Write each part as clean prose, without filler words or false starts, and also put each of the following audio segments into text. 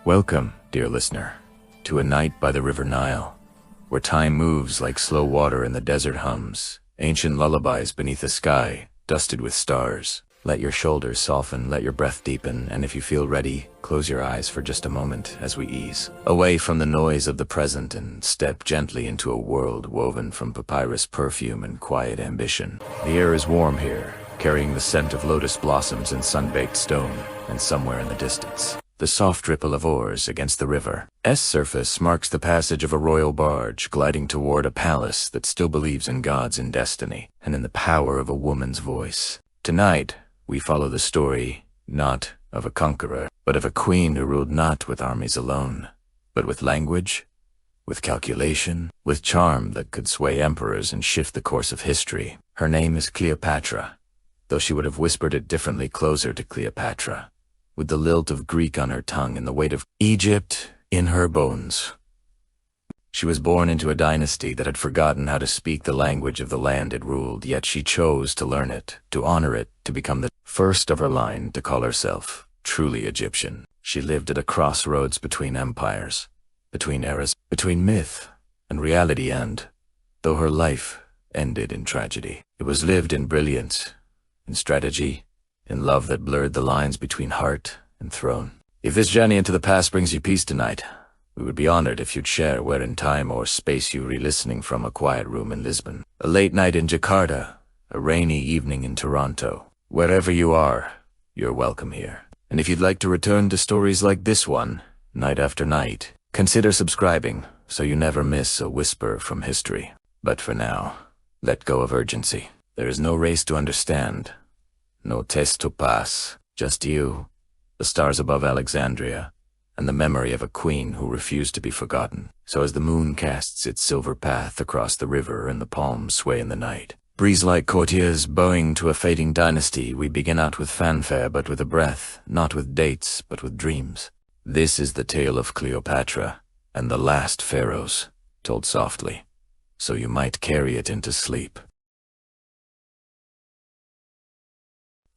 Welcome, dear listener, to a night by the river Nile, where time moves like slow water and the desert hums, ancient lullabies beneath a sky dusted with stars. Let your shoulders soften, let your breath deepen, and if you feel ready, close your eyes for just a moment as we ease away from the noise of the present and step gently into a world woven from papyrus perfume and quiet ambition. The air is warm here, carrying the scent of lotus blossoms and sun-baked stone, and somewhere in the distance, the soft ripple of oars against the river's surface marks the passage of a royal barge gliding toward a palace that still believes in gods and destiny, and in the power of a woman's voice. Tonight, we follow the story, not of a conqueror, but of a queen who ruled not with armies alone, but with language, with calculation, with charm that could sway emperors and shift the course of history. Her name is Cleopatra, though she would have whispered it differently closer to Cleopatra, with the lilt of Greek on her tongue and the weight of Egypt in her bones. She was born into a dynasty that had forgotten how to speak the language of the land it ruled, yet she chose to learn it, to honor it, to become the first of her line to call herself truly Egyptian. She lived at a crossroads between empires, between eras, between myth and reality, and, though her life ended in tragedy, it was lived in brilliance, in strategy, in love that blurred the lines between heart and throne. If this journey into the past brings you peace tonight, we would be honored if you'd share where in time or space you re-listening from, a quiet room in Lisbon, a late night in Jakarta, a rainy evening in Toronto. Wherever you are, you're welcome here. And if you'd like to return to stories like this one, night after night, consider subscribing so you never miss a whisper from history. But for now, let go of urgency. There is no race to understand, no test to pass, just you, the stars above Alexandria, and the memory of a queen who refused to be forgotten. So as the moon casts its silver path across the river and the palms sway in the night, breeze-like courtiers bowing to a fading dynasty, we begin out with fanfare but with a breath, not with dates but with dreams. This is the tale of Cleopatra and the last pharaohs, told softly, so you might carry it into sleep.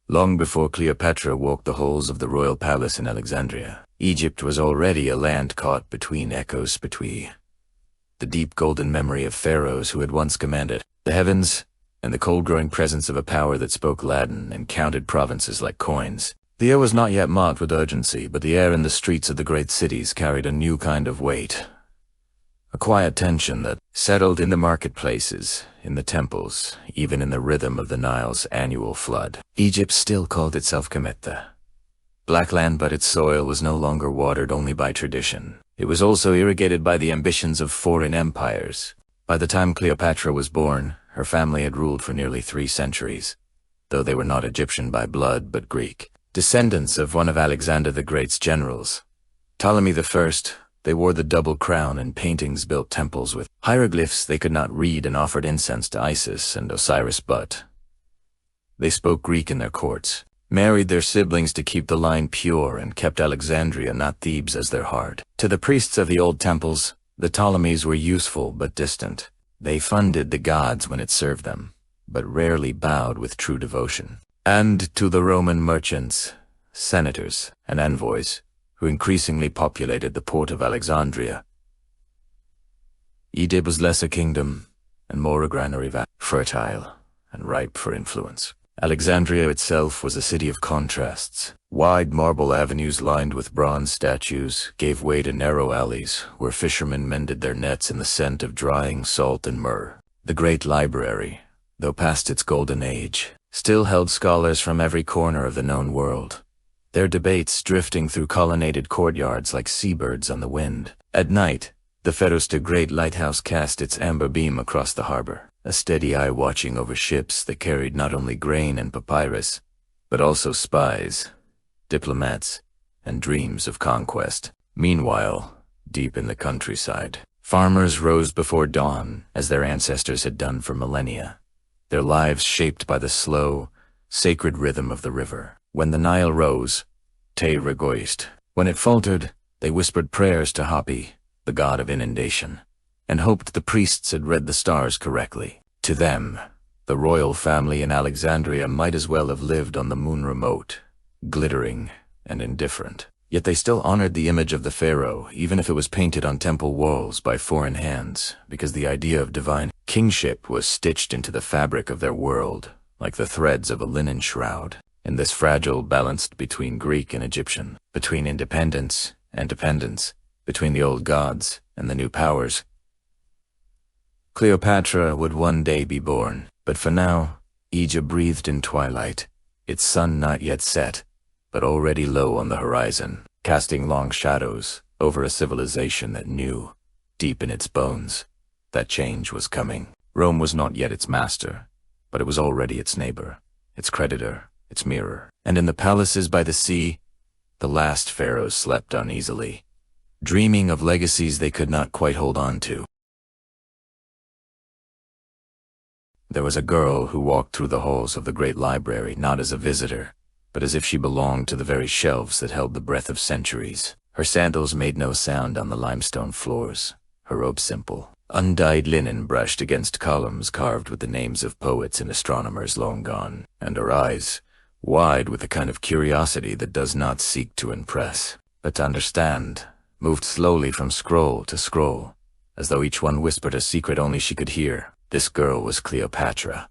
Long before Cleopatra walked the halls of the royal palace in Alexandria, Egypt was already a land caught between echoes, between the deep golden memory of pharaohs who had once commanded the heavens and the cold-growing presence of a power that spoke Latin and counted provinces like coins. The air was not yet marked with urgency, but the air in the streets of the great cities carried a new kind of weight, a quiet tension that settled in the marketplaces, in the temples, even in the rhythm of the Nile's annual flood. Egypt still called itself Kemetha, black land, but its soil was no longer watered only by tradition. It was also irrigated by the ambitions of foreign empires. By the time Cleopatra was born, her family had ruled for nearly 3 centuries, though they were not Egyptian by blood but Greek, descendants of one of Alexander the Great's generals, Ptolemy I. They wore the double crown, and paintings built temples with hieroglyphs they could not read and offered incense to Isis and Osiris, but they spoke Greek in their courts, married their siblings to keep the line pure, and kept Alexandria, not Thebes, as their heart. To the priests of the old temples, the Ptolemies were useful but distant. They funded the gods when it served them, but rarely bowed with true devotion. And to the Roman merchants, senators, and envoys, who increasingly populated the port of Alexandria, Egypt was less a kingdom and more a granary, fertile and ripe for influence. Alexandria itself was a city of contrasts. Wide marble avenues lined with bronze statues gave way to narrow alleys where fishermen mended their nets in the scent of drying salt and myrrh. The great library, though past its golden age, still held scholars from every corner of the known world, their debates drifting through colonnaded courtyards like seabirds on the wind. At night, the Pharaoh's great lighthouse cast its amber beam across the harbor, a steady eye watching over ships that carried not only grain and papyrus, but also spies, diplomats, and dreams of conquest. Meanwhile, deep in the countryside, farmers rose before dawn as their ancestors had done for millennia, their lives shaped by the slow, sacred rhythm of the river. When the Nile rose, Te rejoiced. When it faltered, they whispered prayers to Hapi, the god of inundation, and hoped the priests had read the stars correctly. To them, the royal family in Alexandria might as well have lived on the moon, remote, glittering, and indifferent. Yet they still honored the image of the pharaoh, even if it was painted on temple walls by foreign hands, because the idea of divine kingship was stitched into the fabric of their world, like the threads of a linen shroud. And this fragile balanced between Greek and Egyptian, between independence and dependence, between the old gods and the new powers. Cleopatra would one day be born, but for now, Egypt breathed in twilight, its sun not yet set, but already low on the horizon, casting long shadows over a civilization that knew, deep in its bones, that change was coming. Rome was not yet its master, but it was already its neighbor, its creditor, its mirror. And in the palaces by the sea, the last pharaohs slept uneasily, dreaming of legacies they could not quite hold on to. There was a girl who walked through the halls of the great library not as a visitor, but as if she belonged to the very shelves that held the breath of centuries. Her sandals made no sound on the limestone floors, her robe simple, undyed linen brushed against columns carved with the names of poets and astronomers long gone, and her eyes, wide with the kind of curiosity that does not seek to impress, but to understand, moved slowly from scroll to scroll, as though each one whispered a secret only she could hear. This girl was Cleopatra.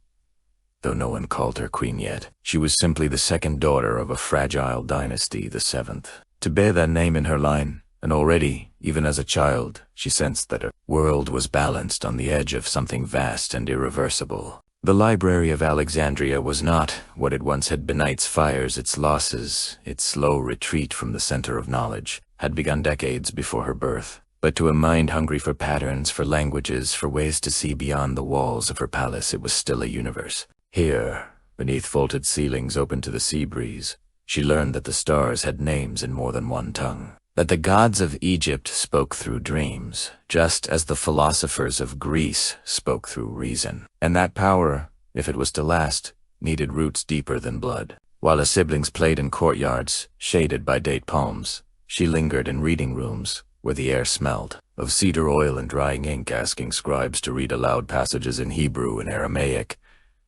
Though no one called her queen yet, she was simply the second daughter of a fragile dynasty, the seventh, to bear that name in her line, and already, even as a child, she sensed that her world was balanced on the edge of something vast and irreversible. The Library of Alexandria was not what it once had been. Its fires, its losses, its slow retreat from the center of knowledge, had begun decades before her birth. But to a mind hungry for patterns, for languages, for ways to see beyond the walls of her palace, it was still a universe. Here, beneath vaulted ceilings open to the sea breeze, she learned that the stars had names in more than one tongue, that the gods of Egypt spoke through dreams, just as the philosophers of Greece spoke through reason. And that power, if it was to last, needed roots deeper than blood. While her siblings played in courtyards, shaded by date palms, she lingered in reading rooms, where the air smelled of cedar oil and drying ink, asking scribes to read aloud passages in Hebrew and Aramaic,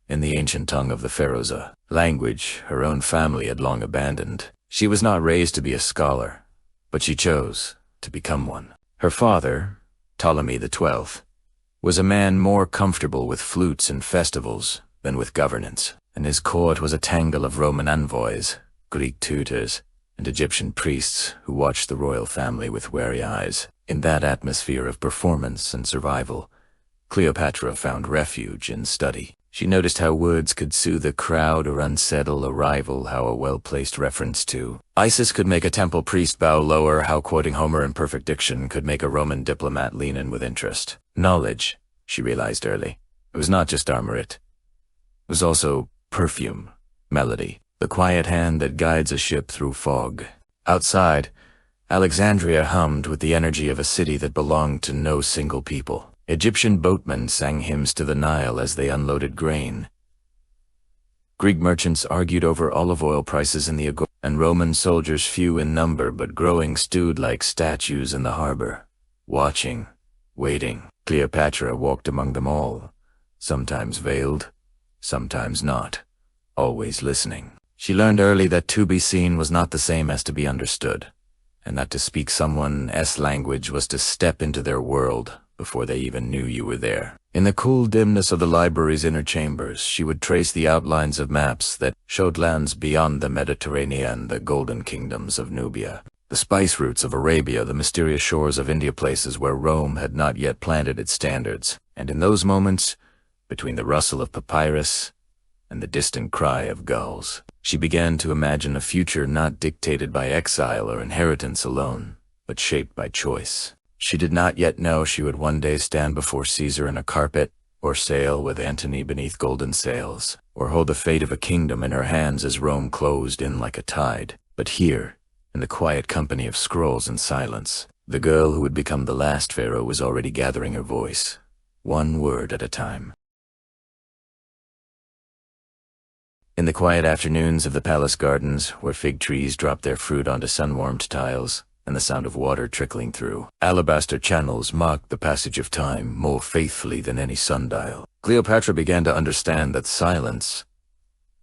in the ancient tongue of the pharaohs, a language her own family had long abandoned. She was not raised to be a scholar, but she chose to become one. Her father, Ptolemy XII, was a man more comfortable with flutes and festivals than with governance, and his court was a tangle of Roman envoys, Greek tutors, and Egyptian priests who watched the royal family with wary eyes. In that atmosphere of performance and survival, Cleopatra found refuge in study. She noticed how words could soothe a crowd or unsettle a rival, how a well-placed reference to Isis could make a temple priest bow lower, how quoting Homer in perfect diction could make a Roman diplomat lean in with interest. Knowledge, she realized early, it was not just armor, it was also perfume, melody, the quiet hand that guides a ship through fog. Outside, Alexandria hummed with the energy of a city that belonged to no single people. Egyptian boatmen sang hymns to the Nile as they unloaded grain. Greek merchants argued over olive oil prices in the Agora, and Roman soldiers, few in number but growing, stood like statues in the harbor, watching, waiting. Cleopatra walked among them all, sometimes veiled, sometimes not, always listening. She learned early that to be seen was not the same as to be understood, and that to speak someone's language was to step into their world before they even knew you were there. In the cool dimness of the library's inner chambers, she would trace the outlines of maps that showed lands beyond the Mediterranean, the golden kingdoms of Nubia, the spice routes of Arabia, the mysterious shores of India, places where Rome had not yet planted its standards. And in those moments, between the rustle of papyrus and the distant cry of gulls, she began to imagine a future not dictated by exile or inheritance alone, but shaped by choice. She did not yet know she would one day stand before Caesar in a carpet, or sail with Antony beneath golden sails, or hold the fate of a kingdom in her hands as Rome closed in like a tide. But here, in the quiet company of scrolls and silence, the girl who would become the last pharaoh was already gathering her voice, one word at a time. In the quiet afternoons of the palace gardens, where fig trees dropped their fruit onto sun-warmed tiles, and the sound of water trickling through alabaster channels mocked the passage of time more faithfully than any sundial, Cleopatra began to understand that silence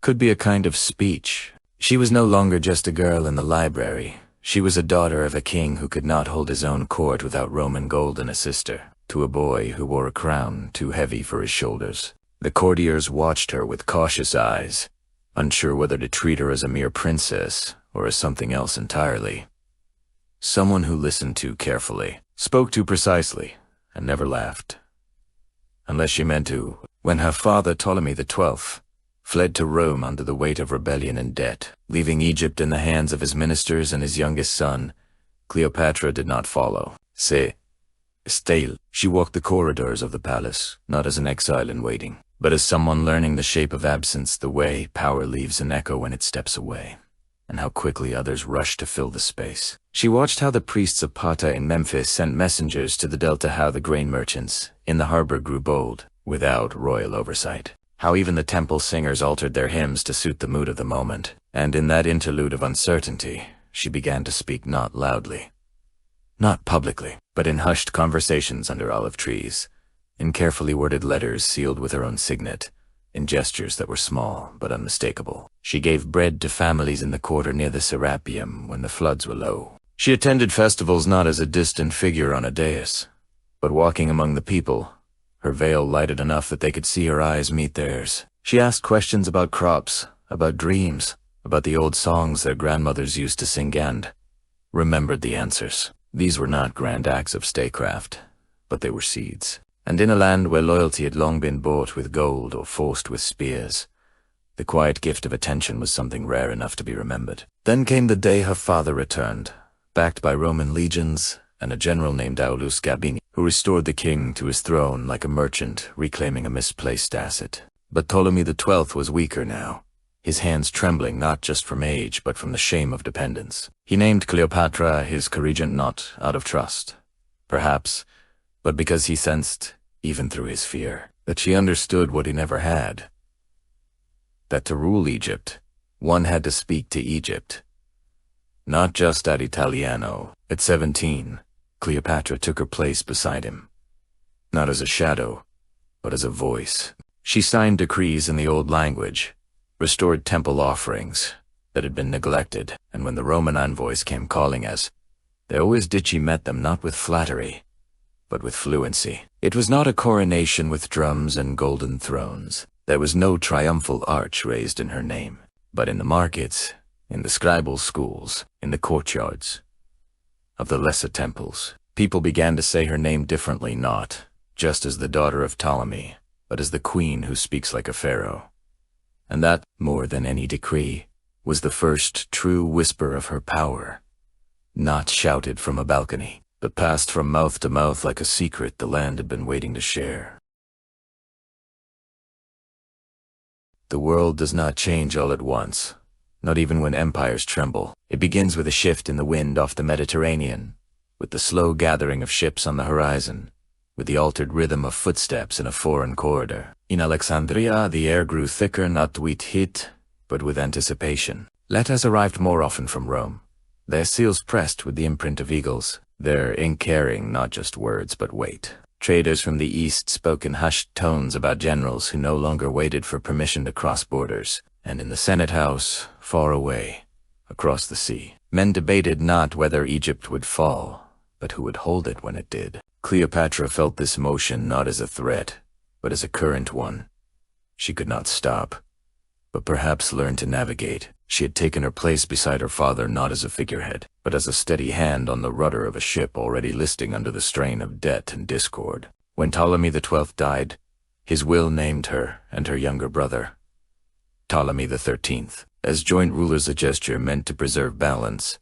could be a kind of speech. She was no longer just a girl in the library. She was a daughter of a king who could not hold his own court without Roman gold and a sister, to a boy who wore a crown too heavy for his shoulders. The courtiers watched her with cautious eyes, unsure whether to treat her as a mere princess or as something else entirely. Someone who listened too carefully, spoke too precisely, and never laughed. Unless she meant to. When her father, Ptolemy XII, fled to Rome under the weight of rebellion and debt, leaving Egypt in the hands of his ministers and his youngest son, Cleopatra did not follow. Stale. She walked the corridors of the palace, not as an exile in waiting, but as someone learning the shape of absence, the way power leaves an echo when it steps away, and how quickly others rush to fill the space. She watched how the priests of Ptah in Memphis sent messengers to the Delta, how the grain merchants in the harbor grew bold, without royal oversight. How even the temple singers altered their hymns to suit the mood of the moment. And in that interlude of uncertainty, she began to speak not loudly, not publicly, but in hushed conversations under olive trees, in carefully worded letters sealed with her own signet, in gestures that were small but unmistakable. She gave bread to families in the quarter near the Serapeum when the floods were low. She attended festivals not as a distant figure on a dais, but walking among the people, her veil lighted enough that they could see her eyes meet theirs. She asked questions about crops, about dreams, about the old songs their grandmothers used to sing, and remembered the answers. These were not grand acts of statecraft, but they were seeds. And in a land where loyalty had long been bought with gold or forced with spears, the quiet gift of attention was something rare enough to be remembered. Then came the day her father returned, backed by Roman legions and a general named Aulus Gabini, who restored the king to his throne like a merchant reclaiming a misplaced asset. But Ptolemy XII was weaker now, his hands trembling not just from age but from the shame of dependence. He named Cleopatra his co-regent not out of trust, perhaps, but because he sensed, even through his fear, that she understood what he never had. That to rule Egypt, one had to speak to Egypt. Not just ad Italiano. At 17, Cleopatra took her place beside him, not as a shadow, but as a voice. She signed decrees in the old language, restored temple offerings that had been neglected, and when the Roman envoys came calling, as they always did, she met them not with flattery, but with fluency. It was not a coronation with drums and golden thrones. There was no triumphal arch raised in her name, but in the markets, in the scribal schools, in the courtyards of the lesser temples, people began to say her name differently, not just as the daughter of Ptolemy, but as the queen who speaks like a pharaoh. And that, more than any decree, was the first true whisper of her power, not shouted from a balcony, but passed from mouth to mouth like a secret the land had been waiting to share. The world does not change all at once, not even when empires tremble. It begins with a shift in the wind off the Mediterranean, with the slow gathering of ships on the horizon, with the altered rhythm of footsteps in a foreign corridor. In Alexandria, the air grew thicker not with heat, but with anticipation. Letters arrived more often from Rome, their seals pressed with the imprint of eagles, their ink carrying not just words but weight. Traders from the east spoke in hushed tones about generals who no longer waited for permission to cross borders, and in the Senate House, far away, across the sea, men debated not whether Egypt would fall, but who would hold it when it did. Cleopatra felt this motion not as a threat, but as a current one. She could not stop, but perhaps learn to navigate. She had taken her place beside her father not as a figurehead, but as a steady hand on the rudder of a ship already listing under the strain of debt and discord. When Ptolemy XII died, his will named her and her younger brother Ptolemy XIII. As joint rulers, a gesture meant to preserve balance,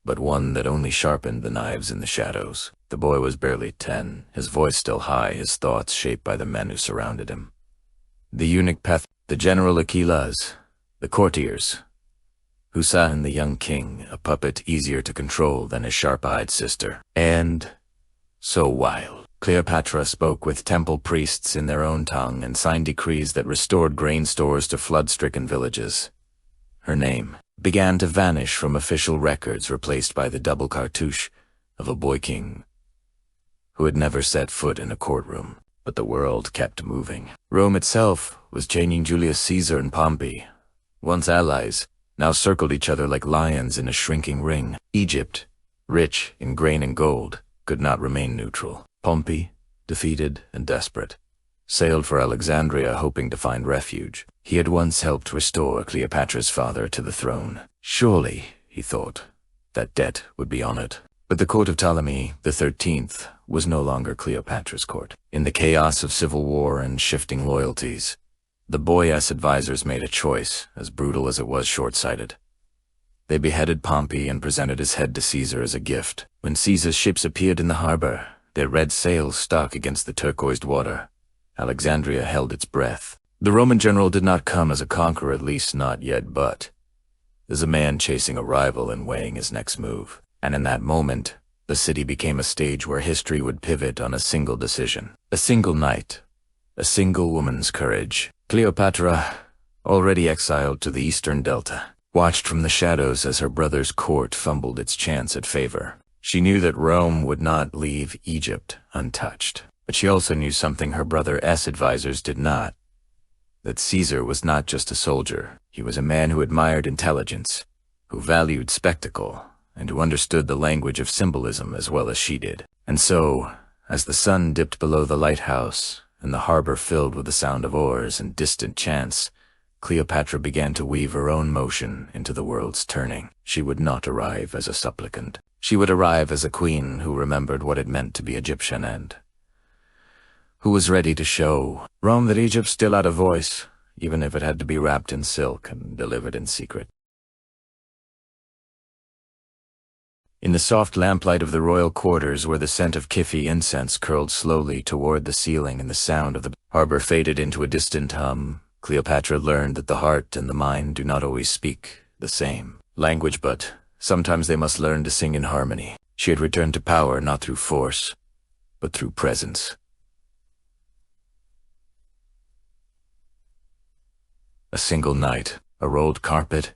but one that only sharpened the knives in the shadows. The boy was barely 10, his voice still high, his thoughts shaped by the men who surrounded him. The eunuch the general Achilles, the courtiers, who saw in the young king a puppet easier to control than his sharp-eyed sister. And so wild. Cleopatra spoke with temple priests in their own tongue and signed decrees that restored grain stores to flood-stricken villages. Her name began to vanish from official records, replaced by the double cartouche of a boy king who had never set foot in a courtroom. But the world kept moving. Rome itself was changing. Julius Caesar and Pompey, once allies, now circled each other like lions in a shrinking ring. Egypt, rich in grain and gold, could not remain neutral. Pompey, defeated and desperate, sailed for Alexandria hoping to find refuge. He had once helped restore Cleopatra's father to the throne. Surely, he thought, that debt would be honored. But the court of Ptolemy XIII was no longer Cleopatra's court. In the chaos of civil war and shifting loyalties, the boy's advisors made a choice, as brutal as it was short-sighted. They beheaded Pompey and presented his head to Caesar as a gift. When Caesar's ships appeared in the harbor, their red sails stuck against the turquoised water, Alexandria held its breath. The Roman general did not come as a conqueror, at least not yet, but as a man chasing a rival and weighing his next move. And in that moment, the city became a stage where history would pivot on a single decision. A single night. A single woman's courage. Cleopatra, already exiled to the eastern delta, watched from the shadows as her brother's court fumbled its chance at favor. She knew that Rome would not leave Egypt untouched. But she also knew something her brother's advisors did not. That Caesar was not just a soldier. He was a man who admired intelligence, who valued spectacle, and who understood the language of symbolism as well as she did. And so, as the sun dipped below the lighthouse, and the harbor filled with the sound of oars and distant chants, Cleopatra began to weave her own motion into the world's turning. She would not arrive as a supplicant. She would arrive as a queen who remembered what it meant to be Egyptian and who was ready to show Rome that Egypt still had a voice, even if it had to be wrapped in silk and delivered in secret. In the soft lamplight of the royal quarters, where the scent of Kifi incense curled slowly toward the ceiling and the sound of the harbor faded into a distant hum, Cleopatra learned that the heart and the mind do not always speak the same language, but sometimes they must learn to sing in harmony. She had returned to power not through force, but through presence. A single night, a rolled carpet,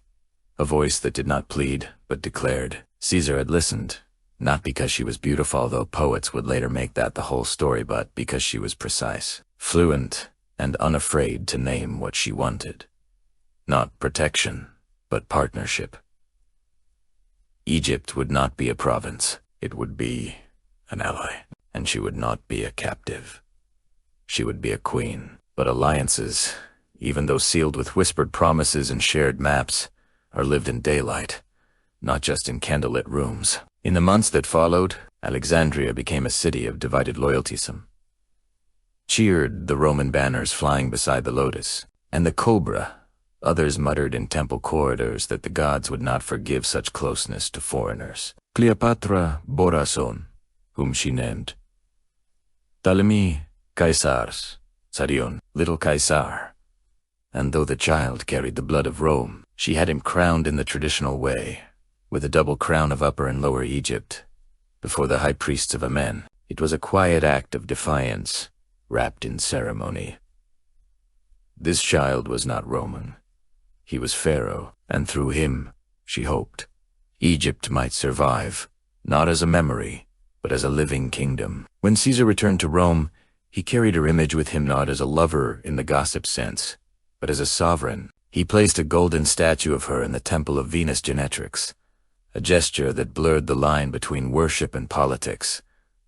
a voice that did not plead, but declared. Caesar had listened, not because she was beautiful, although poets would later make that the whole story, but because she was precise, fluent, and unafraid to name what she wanted. Not protection, but partnership. Egypt would not be a province, it would be an ally, and she would not be a captive. She would be a queen, but alliances, even though sealed with whispered promises and shared maps, are lived in daylight, not just in candlelit rooms. In the months that followed, Alexandria became a city of divided loyalties. Cheered the Roman banners flying beside the lotus, and the cobra. Others muttered in temple corridors that the gods would not forgive such closeness to foreigners. Cleopatra bore a son, whom she named Ptolemy Caesars, Sarion, little Caesar. And though the child carried the blood of Rome, she had him crowned in the traditional way, with a double crown of Upper and Lower Egypt, before the high priests of Amen. It was a quiet act of defiance, wrapped in ceremony. This child was not Roman. He was Pharaoh, and through him, she hoped, Egypt might survive, not as a memory, but as a living kingdom. When Caesar returned to Rome, he carried her image with him not as a lover in the gossip sense, but as a sovereign. He placed a golden statue of her in the temple of Venus Genetrix, a gesture that blurred the line between worship and politics,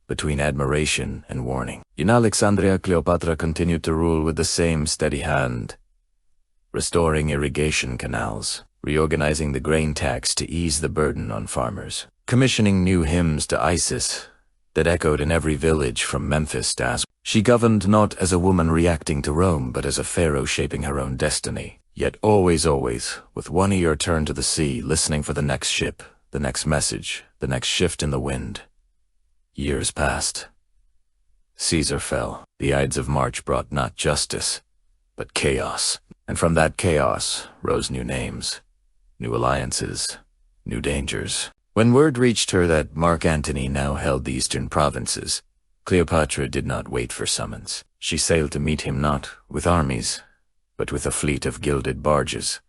between admiration and warning. In Alexandria, Cleopatra continued to rule with the same steady hand, restoring irrigation canals, reorganizing the grain tax to ease the burden on farmers, commissioning new hymns to Isis that echoed in every village from Memphis to Aswan. She governed not as a woman reacting to Rome, but as a pharaoh shaping her own destiny. Yet always, with one ear turned to the sea, listening for the next ship, the next message, the next shift in the wind. Years passed. Caesar fell. The Ides of March brought not justice, but chaos. And from that chaos rose new names, new alliances, new dangers. When word reached her that Mark Antony now held the eastern provinces, Cleopatra did not wait for summons. She sailed to meet him not with armies, but with a fleet of gilded barges,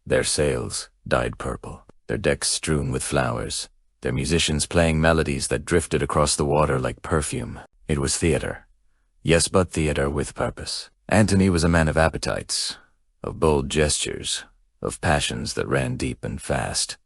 their sails dyed purple, their decks strewn with flowers, their musicians playing melodies that drifted across the water like perfume. It was theater. Yes, but theater with purpose. Antony was a man of appetites, of bold gestures, of passions that ran deep and fast.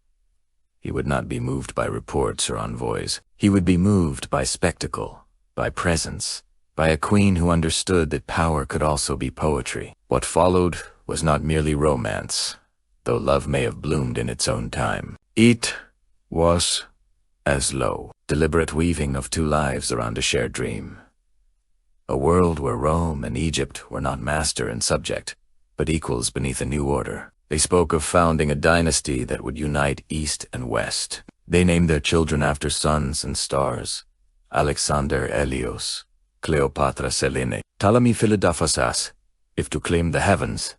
He would not be moved by reports or envoys. He would be moved by spectacle, by presence, by a queen who understood that power could also be poetry. What followed was not merely romance, though love may have bloomed in its own time. It was as low, deliberate weaving of two lives around a shared dream. A world where Rome and Egypt were not master and subject, but equals beneath a new order. They spoke of founding a dynasty that would unite East and West. They named their children after suns and stars: Alexander Helios, Cleopatra Selene, Ptolemy Philadelphus, if to claim the heavens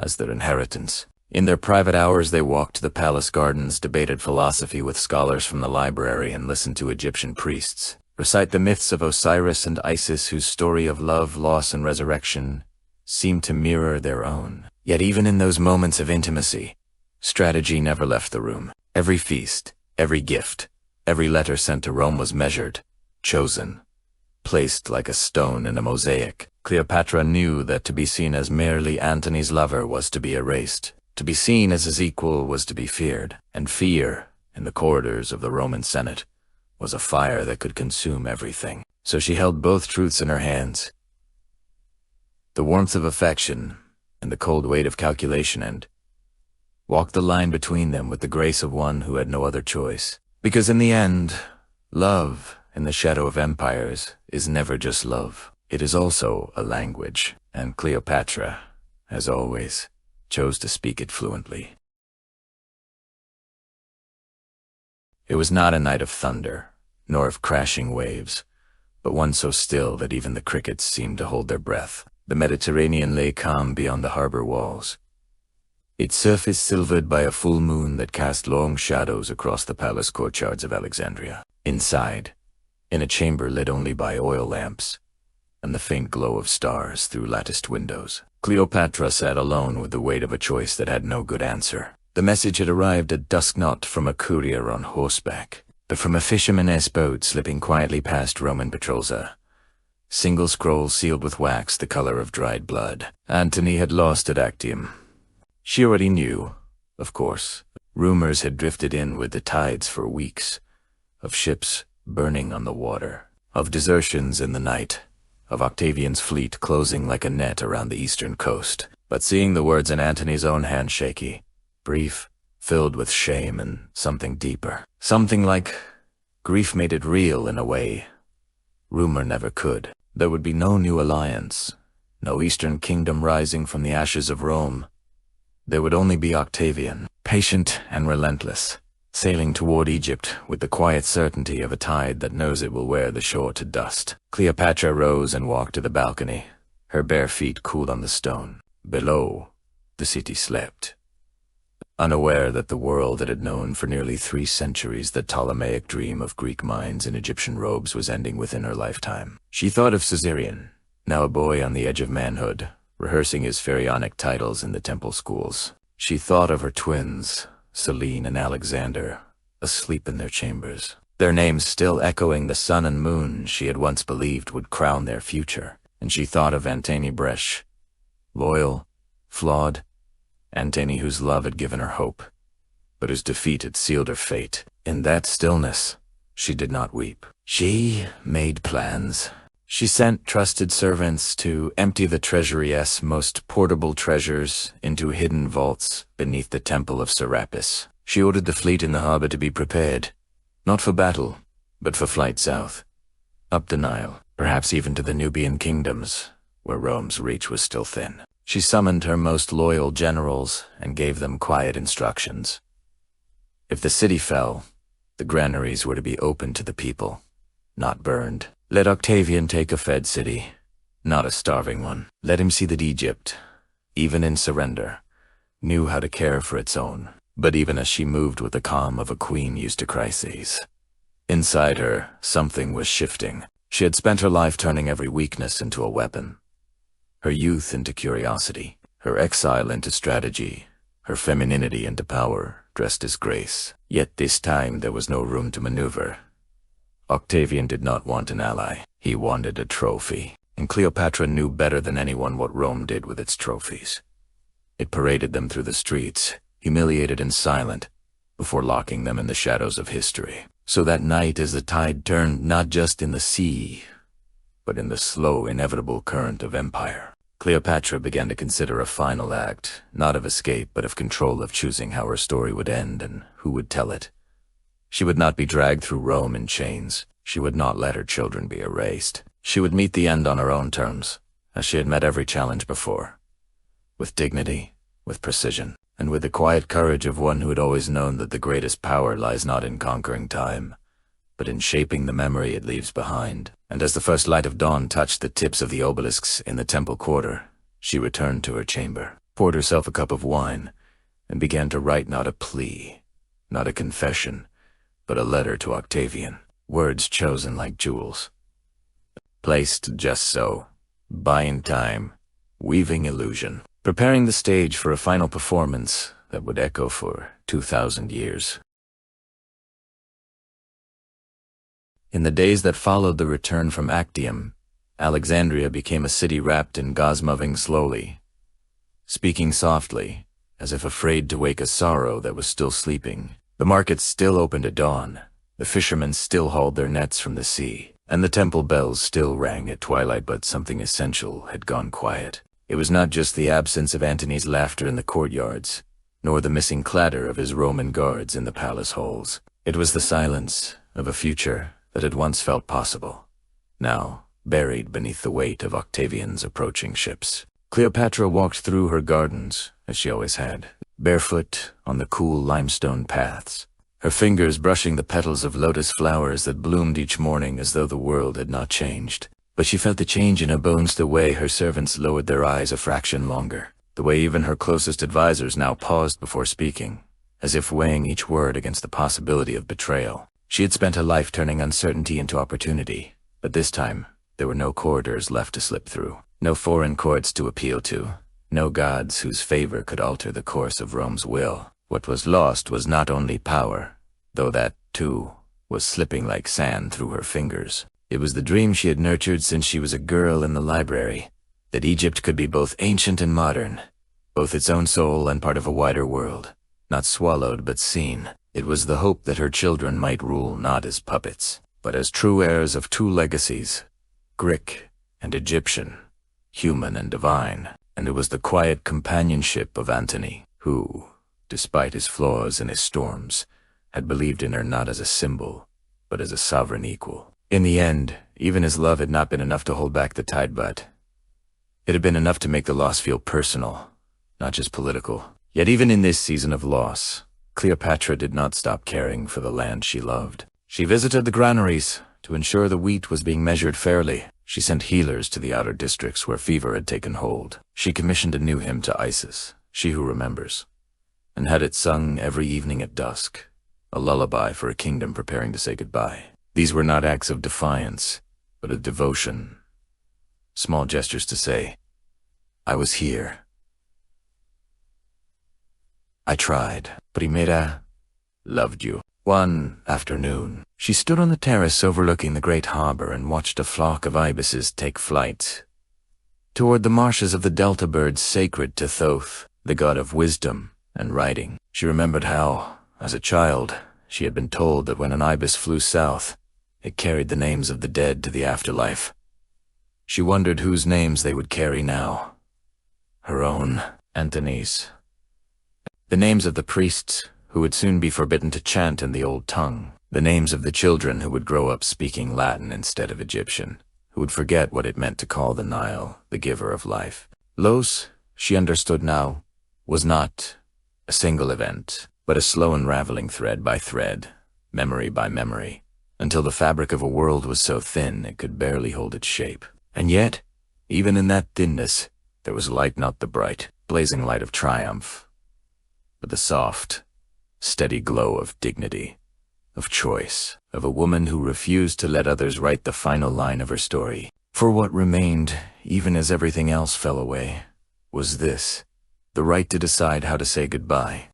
as their inheritance. In their private hours they walked to the palace gardens, debated philosophy with scholars from the library, and listened to Egyptian priests recite the myths of Osiris and Isis, whose story of love, loss, and resurrection seemed to mirror their own. Yet even in those moments of intimacy, strategy never left the room. Every feast, every gift, every letter sent to Rome was measured, chosen, placed like a stone in a mosaic. Cleopatra knew that to be seen as merely Antony's lover was to be erased. To be seen as his equal was to be feared, and fear, in the corridors of the Roman Senate, was a fire that could consume everything. So she held both truths in her hands: the warmth of affection and the cold weight of calculation, and walked the line between them with the grace of one who had no other choice. Because in the end, love in the shadow of empires is never just love. It is also a language, and Cleopatra, as always, chose to speak it fluently. It was not a night of thunder, nor of crashing waves, but one so still that even the crickets seemed to hold their breath. The Mediterranean lay calm beyond the harbor walls, its surface silvered by a full moon that cast long shadows across the palace courtyards of Alexandria. Inside, in a chamber lit only by oil lamps and the faint glow of stars through latticed windows, Cleopatra sat alone with the weight of a choice that had no good answer. The message had arrived at dusk, not from a courier on horseback, but from a fisherman's boat slipping quietly past Roman patrols. A single scroll sealed with wax the color of dried blood. Antony had lost at Actium. She already knew, of course. Rumors had drifted in with the tides for weeks, of ships burning on the water, of desertions in the night, of Octavian's fleet closing like a net around the eastern coast. But seeing the words in Antony's own hand, shaky, brief, filled with shame and something deeper, something like grief, made it real in a way rumor never could. There would be no new alliance, no eastern kingdom rising from the ashes of Rome. There would only be Octavian, patient and relentless, sailing toward Egypt with the quiet certainty of a tide that knows it will wear the shore to dust. Cleopatra rose and walked to the balcony, her bare feet cooled on the stone. Below, the city slept, unaware that the world that had known for nearly 3 centuries the Ptolemaic dream of Greek minds in Egyptian robes was ending within her lifetime. She thought of Caesarion, now a boy on the edge of manhood, rehearsing his pharaonic titles in the temple schools. She thought of her twins, Selene and Alexander, asleep in their chambers, their names still echoing the sun and moon she had once believed would crown their future. And she thought of Antony Bresch, loyal, flawed, Antony whose love had given her hope, but whose defeat had sealed her fate. In that stillness, she did not weep. She made plans. She sent trusted servants to empty the treasury's most portable treasures into hidden vaults beneath the temple of Serapis. She ordered the fleet in the harbor to be prepared, not for battle, but for flight south, up the Nile, perhaps even to the Nubian kingdoms, where Rome's reach was still thin. She summoned her most loyal generals and gave them quiet instructions. If the city fell, the granaries were to be opened to the people, not burned. Let Octavian take a fed city, not a starving one. Let him see that Egypt, even in surrender, knew how to care for its own. But even as she moved with the calm of a queen used to crises, inside her, something was shifting. She had spent her life turning every weakness into a weapon. Her youth into curiosity, her exile into strategy, her femininity into power, dressed as grace. Yet this time there was no room to maneuver. Octavian did not want an ally. He wanted a trophy. And Cleopatra knew better than anyone what Rome did with its trophies. It paraded them through the streets, humiliated and silent, before locking them in the shadows of history. So that night, as the tide turned not just in the sea, but in the slow, inevitable current of empire, Cleopatra began to consider a final act, not of escape, but of control, of choosing how her story would end and who would tell it. She would not be dragged through Rome in chains. She would not let her children be erased. She would meet the end on her own terms, as she had met every challenge before, with dignity, with precision, and with the quiet courage of one who had always known that the greatest power lies not in conquering time, but in shaping the memory it leaves behind. And as the first light of dawn touched the tips of the obelisks in the temple quarter, she returned to her chamber, poured herself a cup of wine, and began to write not a plea, not a confession, but a letter to Octavian, words chosen like jewels, placed just so, buying time, weaving illusion, preparing the stage for a final performance that would echo for 2,000 years. In the days that followed the return from Actium, Alexandria became a city wrapped in gauze, moving slowly, speaking softly, as if afraid to wake a sorrow that was still sleeping. The markets still opened at dawn, the fishermen still hauled their nets from the sea, and the temple bells still rang at twilight, but something essential had gone quiet. It was not just the absence of Antony's laughter in the courtyards, nor the missing clatter of his Roman guards in the palace halls. It was the silence of a future that had once felt possible, now buried beneath the weight of Octavian's approaching ships. Cleopatra walked through her gardens, as she always had, barefoot on the cool limestone paths, her fingers brushing the petals of lotus flowers that bloomed each morning as though the world had not changed. But she felt the change in her bones, the way her servants lowered their eyes a fraction longer, the way even her closest advisors now paused before speaking, as if weighing each word against the possibility of betrayal. She had spent her life turning uncertainty into opportunity, but this time there were no corridors left to slip through, no foreign courts to appeal to, no gods whose favor could alter the course of Rome's will. What was lost was not only power, though that, too, was slipping like sand through her fingers. It was the dream she had nurtured since she was a girl in the library, that Egypt could be both ancient and modern, both its own soul and part of a wider world, not swallowed but seen. It was the hope that her children might rule not as puppets, but as true heirs of two legacies, Greek and Egyptian, human and divine. And it was the quiet companionship of Antony, who, despite his flaws and his storms, had believed in her not as a symbol, but as a sovereign equal. In the end, even his love had not been enough to hold back the tide, but it had been enough to make the loss feel personal, not just political. Yet even in this season of loss, Cleopatra did not stop caring for the land she loved. She visited the granaries to ensure the wheat was being measured fairly. She sent healers to the outer districts where fever had taken hold. She commissioned a new hymn to Isis, she who remembers, and had it sung every evening at dusk, a lullaby for a kingdom preparing to say goodbye. These were not acts of defiance, but of devotion. Small gestures to say, I was here. I tried. Primera loved you. One afternoon, she stood on the terrace overlooking the great harbor and watched a flock of ibises take flight toward the marshes of the delta birds sacred to Thoth, the god of wisdom and writing. She remembered how, as a child, she had been told that when an ibis flew south, it carried the names of the dead to the afterlife. She wondered whose names they would carry now. Her own, Antony's. The names of the priests, who would soon be forbidden to chant in the old tongue. The names of the children who would grow up speaking Latin instead of Egyptian, who would forget what it meant to call the Nile the giver of life. Los, she understood now, was not a single event, but a slow unraveling thread by thread, memory by memory, until the fabric of a world was so thin it could barely hold its shape. And yet, even in that thinness, there was light, not the bright, blazing light of triumph, but the soft, steady glow of dignity, of choice, of a woman who refused to let others write the final line of her story. For what remained, even as everything else fell away, was this, the right to decide how to say goodbye.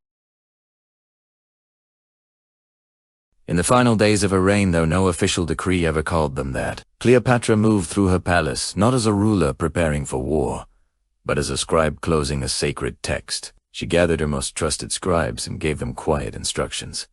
In the final days of her reign, though no official decree ever called them that, Cleopatra moved through her palace not as a ruler preparing for war, but as a scribe closing a sacred text. She gathered her most trusted scribes and gave them quiet instructions.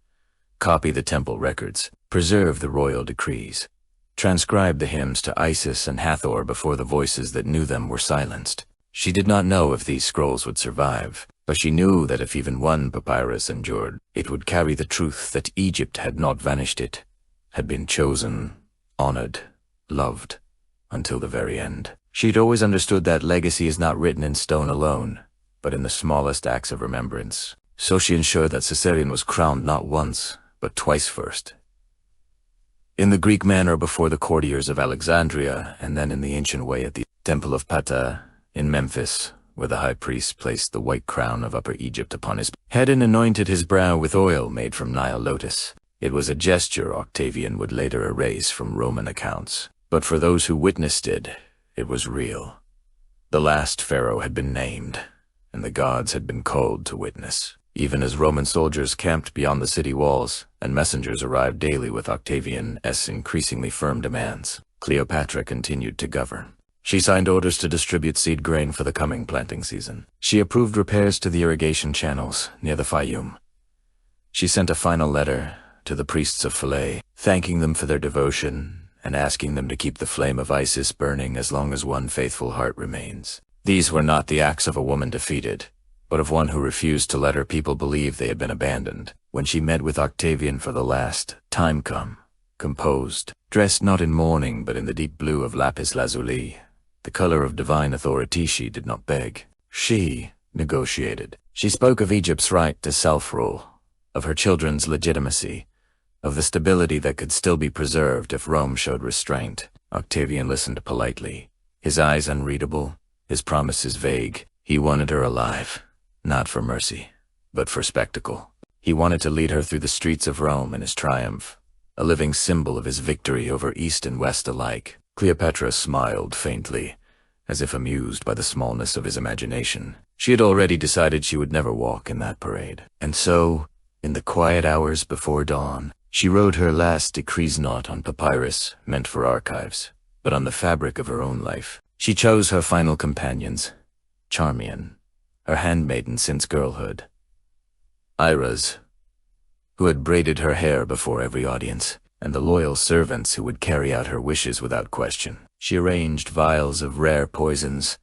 Copy the temple records, preserve the royal decrees, transcribe the hymns to Isis and Hathor before the voices that knew them were silenced. She did not know if these scrolls would survive, but she knew that if even one papyrus endured, it would carry the truth that Egypt had not vanished, it had been chosen, honored, loved, until the very end. She'd always understood that legacy is not written in stone alone, but in the smallest acts of remembrance. So she ensured that Caesarion was crowned not once, but twice first. In the Greek manner before the courtiers of Alexandria, and then in the ancient way at the Temple of Ptah in Memphis, where the high priest placed the white crown of Upper Egypt upon his head and anointed his brow with oil made from Nile lotus. It was a gesture Octavian would later erase from Roman accounts. But for those who witnessed it, it was real. The last pharaoh had been named, and the gods had been called to witness. Even as Roman soldiers camped beyond the city walls, and messengers arrived daily with Octavian's increasingly firm demands, Cleopatra continued to govern. She signed orders to distribute seed grain for the coming planting season. She approved repairs to the irrigation channels near the Fayum. She sent a final letter to the priests of Philae, thanking them for their devotion and asking them to keep the flame of Isis burning as long as one faithful heart remains. These were not the acts of a woman defeated, but of one who refused to let her people believe they had been abandoned. When she met with Octavian for the last time composed, dressed not in mourning but in the deep blue of lapis lazuli, the color of divine authority, she did not beg. She negotiated. She spoke of Egypt's right to self-rule, of her children's legitimacy, of the stability that could still be preserved if Rome showed restraint. Octavian listened politely, his eyes unreadable, his promises vague. He wanted her alive, not for mercy, but for spectacle. He wanted to lead her through the streets of Rome in his triumph, a living symbol of his victory over East and West alike. Cleopatra smiled faintly, as if amused by the smallness of his imagination. She had already decided she would never walk in that parade. And so, in the quiet hours before dawn, she wrote her last decrees not on papyrus meant for archives, but on the fabric of her own life. She chose her final companions, Charmian, her handmaiden since girlhood, Iras, who had braided her hair before every audience, and the loyal servants who would carry out her wishes without question. She arranged vials of rare poisons,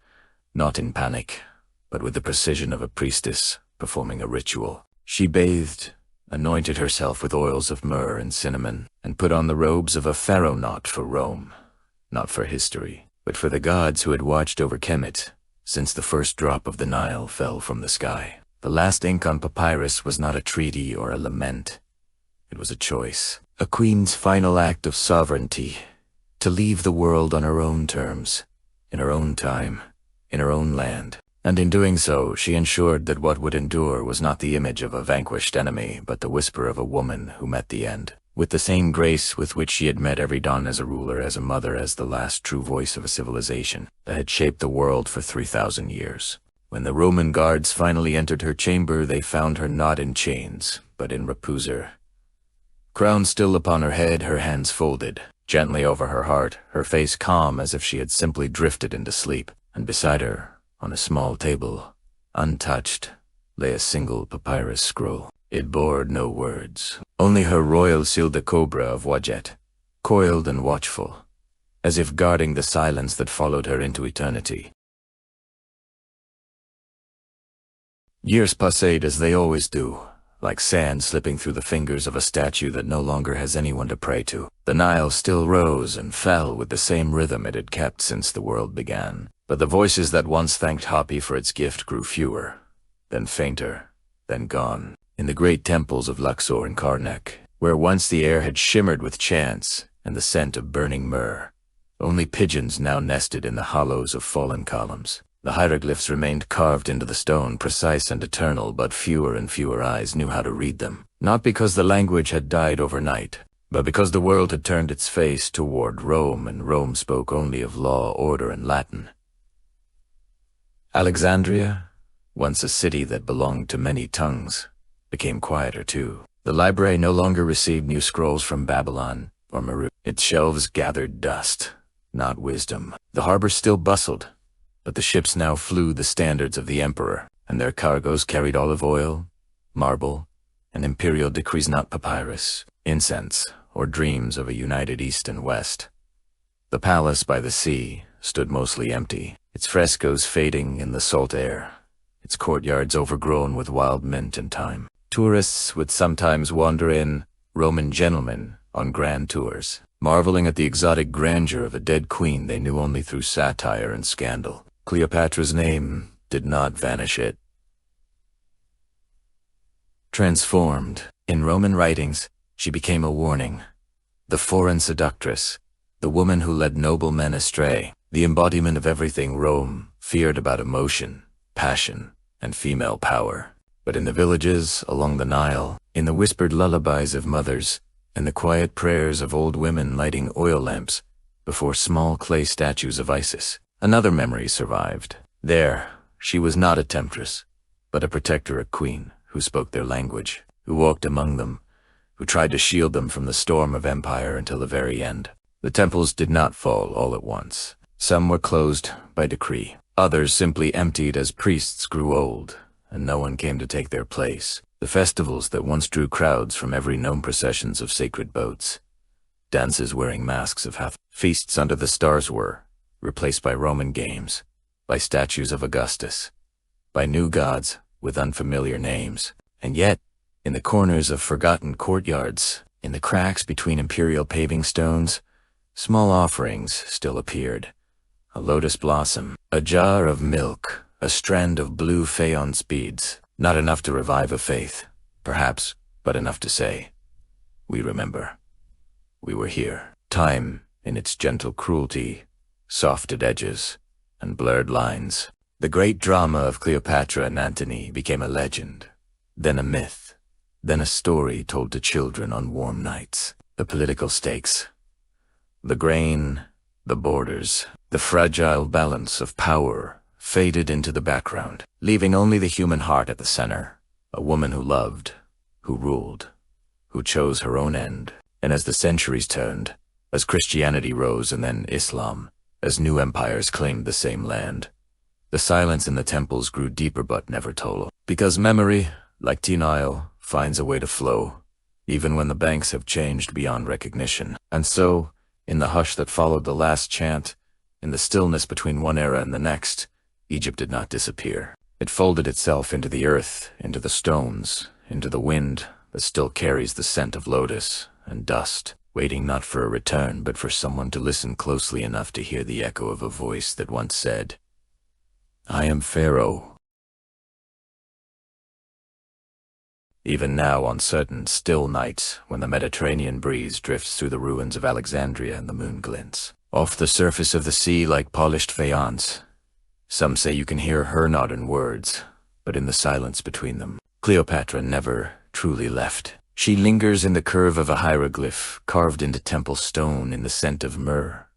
not in panic, but with the precision of a priestess performing a ritual. She bathed, anointed herself with oils of myrrh and cinnamon, and put on the robes of a pharaoh, not for Rome, not for history, but for the gods who had watched over Kemet since the first drop of the Nile fell from the sky. The last ink on papyrus was not a treaty or a lament. It was a choice, a queen's final act of sovereignty, to leave the world on her own terms, in her own time, in her own land. And in doing so, she ensured that what would endure was not the image of a vanquished enemy, but the whisper of a woman who met the end, with the same grace with which she had met every dawn as a ruler, as a mother, as the last true voice of a civilization that had shaped the world for 3,000 years. When the Roman guards finally entered her chamber, they found her not in chains, but in reposer. Crown still upon her head, her hands folded, gently over her heart, her face calm as if she had simply drifted into sleep, and beside her, on a small table, untouched, lay a single papyrus scroll. It bore no words, only her royal seal de cobra of Wajet, coiled and watchful, as if guarding the silence that followed her into eternity. Years passed as they always do, like sand slipping through the fingers of a statue that no longer has anyone to pray to. The Nile still rose and fell with the same rhythm it had kept since the world began. But the voices that once thanked Hapi for its gift grew fewer, then fainter, then gone. In the great temples of Luxor and Karnak, where once the air had shimmered with chants and the scent of burning myrrh, only pigeons now nested in the hollows of fallen columns. The hieroglyphs remained carved into the stone, precise and eternal, but fewer and fewer eyes knew how to read them. Not because the language had died overnight, but because the world had turned its face toward Rome, and Rome spoke only of law, order, and Latin. Alexandria, once a city that belonged to many tongues, became quieter too. The library no longer received new scrolls from Babylon or Meru. Its shelves gathered dust, not wisdom. The harbor still bustled, But the ships now flew the standards of the emperor, and their cargoes carried olive oil, marble, and imperial decrees, not papyrus, incense, or dreams of a united East and West. The palace by the sea stood mostly empty, its frescoes fading in the salt air, its courtyards overgrown with wild mint and thyme. Tourists would sometimes wander in, Roman gentlemen on grand tours, marveling at the exotic grandeur of a dead queen they knew only through satire and scandal. Cleopatra's name did not vanish it. Transformed, in Roman writings, she became a warning. The foreign seductress, the woman who led noble men astray, the embodiment of everything Rome feared about emotion, passion, and female power. But in the villages along the Nile, in the whispered lullabies of mothers, and the quiet prayers of old women lighting oil lamps before small clay statues of Isis, another memory survived. There, she was not a temptress, but a protector, a queen who spoke their language, who walked among them, who tried to shield them from the storm of empire until the very end. The temples did not fall all at once. Some were closed by decree. Others simply emptied as priests grew old, and no one came to take their place. The festivals that once drew crowds from every known processions of sacred boats, dances wearing masks of Hathor, feasts under the stars were replaced by Roman games, by statues of Augustus, by new gods with unfamiliar names. And yet, in the corners of forgotten courtyards, in the cracks between imperial paving stones, small offerings still appeared. A lotus blossom, a jar of milk, a strand of blue faience beads, not enough to revive a faith, perhaps, but enough to say, we remember. We were here. Time, in its gentle cruelty, softed edges and blurred lines. The great drama of Cleopatra and Antony became a legend, then a myth, then a story told to children on warm nights. The political stakes, the grain, the borders, the fragile balance of power faded into the background, leaving only the human heart at the center, a woman who loved, who ruled, who chose her own end. And as the centuries turned, as Christianity rose and then Islam, as new empires claimed the same land, the silence in the temples grew deeper but never total. Because memory, like the Nile, finds a way to flow, even when the banks have changed beyond recognition. And so, in the hush that followed the last chant, in the stillness between one era and the next, Egypt did not disappear. It folded itself into the earth, into the stones, into the wind that still carries the scent of lotus and dust, waiting not for a return but for someone to listen closely enough to hear the echo of a voice that once said, "I am Pharaoh." Even now, on certain still nights, when the Mediterranean breeze drifts through the ruins of Alexandria and the moon glints off the surface of the sea like polished faience, some say you can hear her not in words, but in the silence between them. Cleopatra never truly left. She lingers in the curve of a hieroglyph carved into temple stone, in the scent of myrrh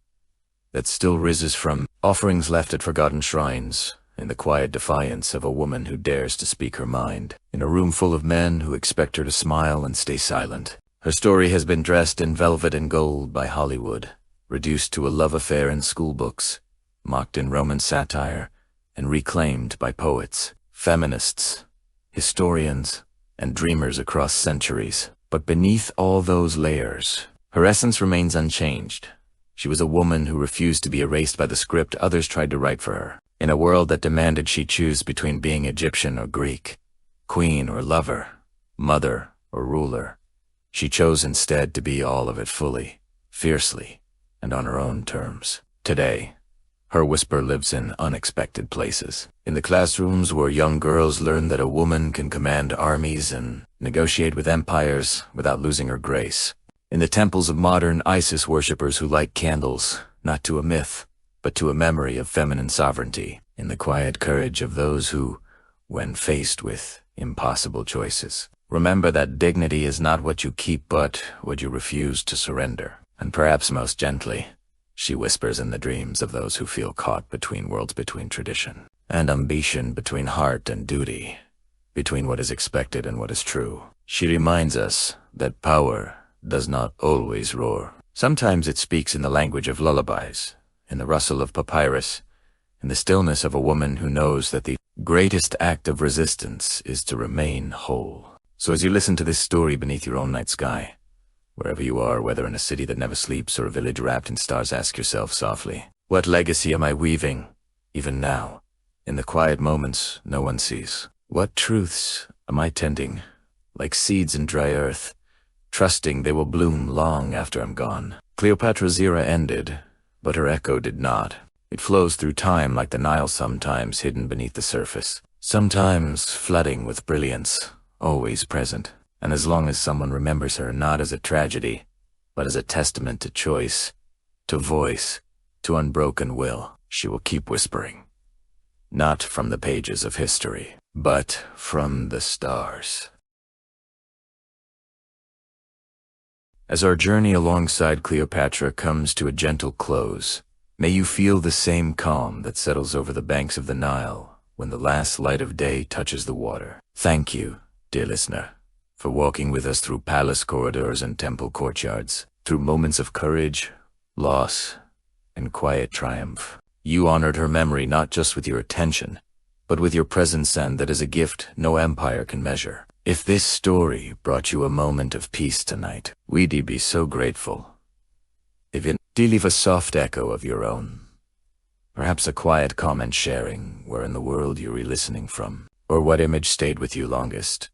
that still rises from offerings left at forgotten shrines, in the quiet defiance of a woman who dares to speak her mind, in a room full of men who expect her to smile and stay silent. Her story has been dressed in velvet and gold by Hollywood, reduced to a love affair in schoolbooks, mocked in Roman satire, and reclaimed by poets, feminists, historians, and dreamers across centuries. But beneath all those layers, her essence remains unchanged. She was a woman who refused to be erased by the script others tried to write for her. In a world that demanded she choose between being Egyptian or Greek, queen or lover, mother or ruler, she chose instead to be all of it fully, fiercely, and on her own terms. Today, her whisper lives in unexpected places. In the classrooms where young girls learn that a woman can command armies and negotiate with empires without losing her grace. In the temples of modern Isis worshippers who light candles, not to a myth, but to a memory of feminine sovereignty. In the quiet courage of those who, when faced with impossible choices, remember that dignity is not what you keep but what you refuse to surrender. And perhaps most gently, she whispers in the dreams of those who feel caught between worlds, between tradition and ambition, between heart and duty, between what is expected and what is true. She reminds us that power does not always roar. Sometimes it speaks in the language of lullabies, in the rustle of papyrus, in the stillness of a woman who knows that the greatest act of resistance is to remain whole. So as you listen to this story beneath your own night sky, wherever you are, whether in a city that never sleeps or a village wrapped in stars, ask yourself softly, what legacy am I weaving, even now, in the quiet moments no one sees? What truths am I tending, like seeds in dry earth, trusting they will bloom long after I'm gone? Cleopatra's era ended, but her echo did not. It flows through time like the Nile, sometimes hidden beneath the surface, sometimes flooding with brilliance, always present. And as long as someone remembers her not as a tragedy, but as a testament to choice, to voice, to unbroken will, she will keep whispering. Not from the pages of history, but from the stars. As our journey alongside Cleopatra comes to a gentle close, may you feel the same calm that settles over the banks of the Nile when the last light of day touches the water. Thank you, dear listener, for walking with us through palace corridors and temple courtyards, through moments of courage, loss, and quiet triumph. You honored her memory not just with your attention, but with your presence, and that is a gift no empire can measure. If this story brought you a moment of peace tonight, we'd be so grateful. If it did leave a soft echo of your own, perhaps a quiet comment sharing where in the world you're re-listening from, or what image stayed with you longest.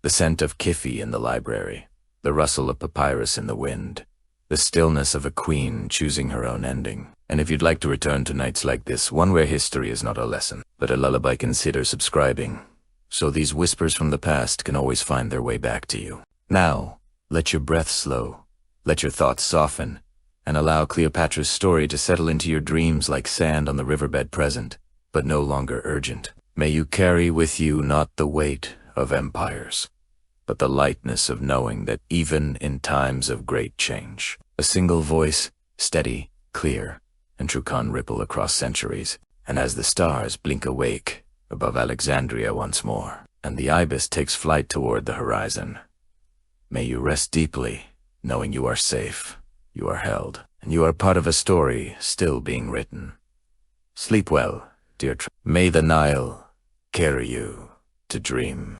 The scent of Kiffy in the library, the rustle of papyrus in the wind, the stillness of a queen choosing her own ending. And if you'd like to return to nights like this, one where history is not a lesson, but a lullaby, consider subscribing, so these whispers from the past can always find their way back to you. Now, let your breath slow, let your thoughts soften, and allow Cleopatra's story to settle into your dreams like sand on the riverbed, present, but no longer urgent. May you carry with you not the weight of empires, but the lightness of knowing that even in times of great change, a single voice, steady, clear, and true, can ripple across centuries. And as the stars blink awake above Alexandria once more, and the ibis takes flight toward the horizon, may you rest deeply, knowing you are safe, you are held, and you are part of a story still being written. Sleep well, dear. May the Nile carry you to dream.